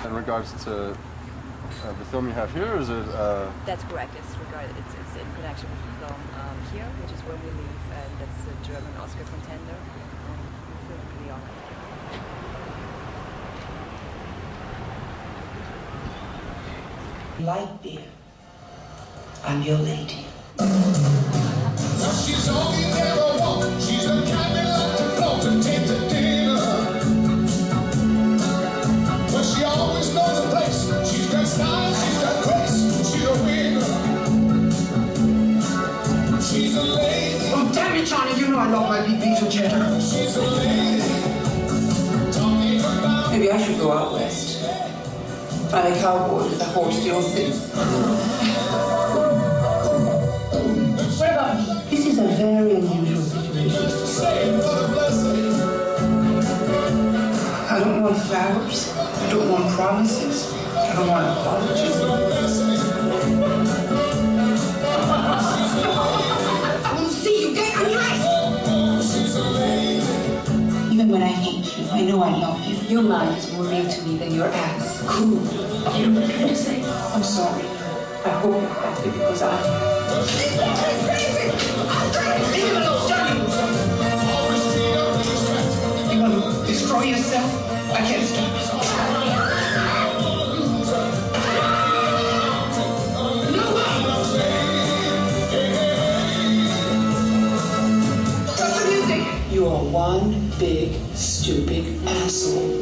In regards to the film you have here, or is it? That's correct. It's in connection with the film here, which is When We Leave, and that's a German Oscar contender. We feel pretty honored. Light beer. I'm your lady. She's all you ever want. She's the kind we like to float and take to dinner. But she always knows a place. She's got style, she's got grace. She's a winner. She's a lady. Oh, damn it, Johnny, you know I love my big beetle cheddar. She's a lady. Maybe I should go out west. Find a cowboy with a horse to your face. What about me? This is a very unusual situation. I don't want flowers. I don't want promises. I don't want apologies. I will see you get undressed. Even when I hate you, I know I love you. Your mind is more real to me than your ass. Cool. You don't know what to say. I'm sorry. I hope you're happy because I am. Leave him alone, Johnny! You want to destroy yourself? I can't stop you. No way! Stop the music! You are one big, stupid asshole.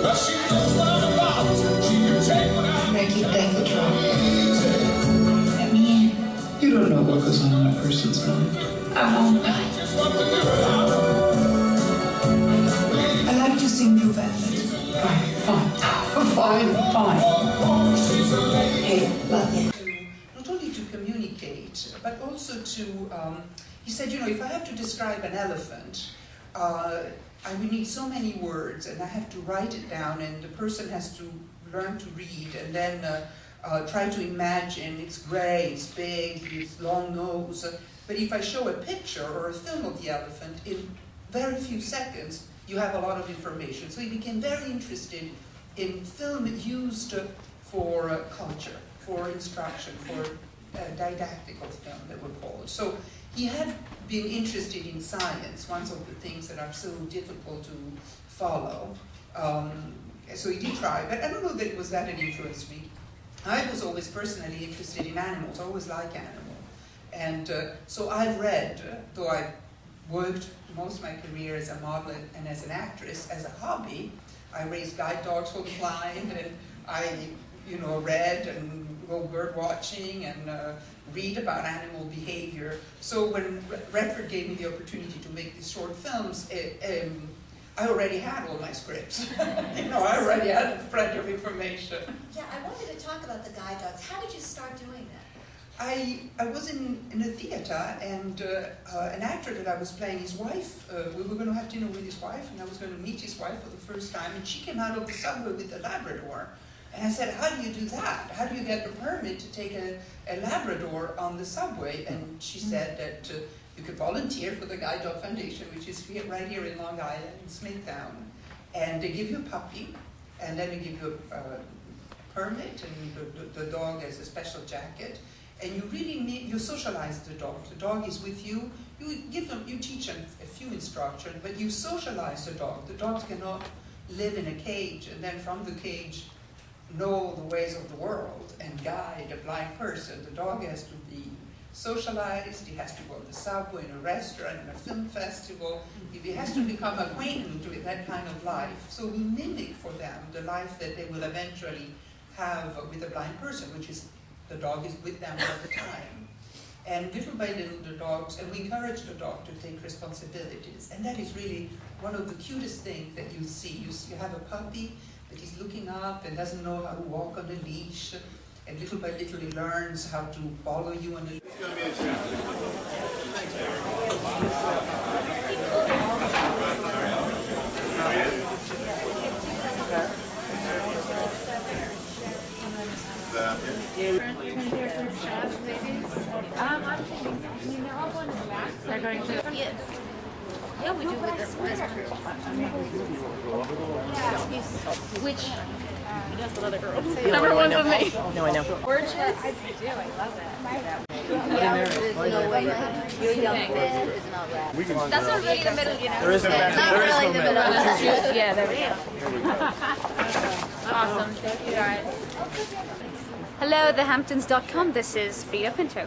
Make it take the trouble. Let me in. You don't know what goes on in a person's mind. I won't lie. I like to sing you velvet. Fine. Hey, love you. Not only to communicate, but also to, he said, you know, if I have to describe an elephant, I would need so many words, and I have to write it down, and the person has to learn to read, and then try to imagine it's gray, it's big, it's long nose. But if I show a picture or a film of the elephant, in very few seconds, you have a lot of information. So he became very interested in film used for culture, for instruction, for didactical film, they were called. So he had been interested in science, one of the things that are so difficult to follow. So he did try, but I don't know that it was that it influenced me. I was always personally interested in animals. I always like animals. And so I've read, though I worked most of my career as a model and as an actress, as a hobby, I raised guide dogs for the blind, and I, read and go bird watching and read about animal behavior. So when Redford gave me the opportunity to make these short films, I already had all my scripts. I already had plenty of information. Yeah, I wanted to talk about the guide dogs. How did you start doing that? I was in a theater, and an actor that I was playing, his wife, we were going to have dinner with his wife, and I was going to meet his wife for the first time, and she came out of the subway with a Labrador. And I said, how do you do that? How do you get the permit to take a Labrador on the subway? And she said that you could volunteer for the Guide Dog Foundation, which is right here in Long Island, in Smithtown. And they give you a puppy, and then they give you a permit, and the dog has a special jacket. And you really you socialize the dog. The dog is with you. You teach them a few instructions, but you socialize the dog. The dogs cannot live in a cage, and then from the cage know the ways of the world and guide a blind person. The dog has to be socialized. He has to go to the subway, in a restaurant, in a film festival. He has to become acquainted with that kind of life. So we mimic for them the life that they will eventually have with a blind person, which is the dog is with them all the time. And little by little the dogs, and we encourage the dog to take responsibilities. And that is really one of the cutest things that you see. You have a puppy that is looking up and doesn't know how to walk on a leash. And little by little he learns how to follow you on the leash. I'm thinking, they're all going to the back. They're going to. Yeah, we do with this group. Which? He does with other girls. Number one's with me. No, I know. Gorgeous. I do. I love it. Yeah, there's no way. Your young man is not rad. That's not really the middle, you know. There is no middle. Not really the middle. Yeah, there we go. Awesome. Thank you guys. Hello, thehamptons.com. This is Frida Pinto.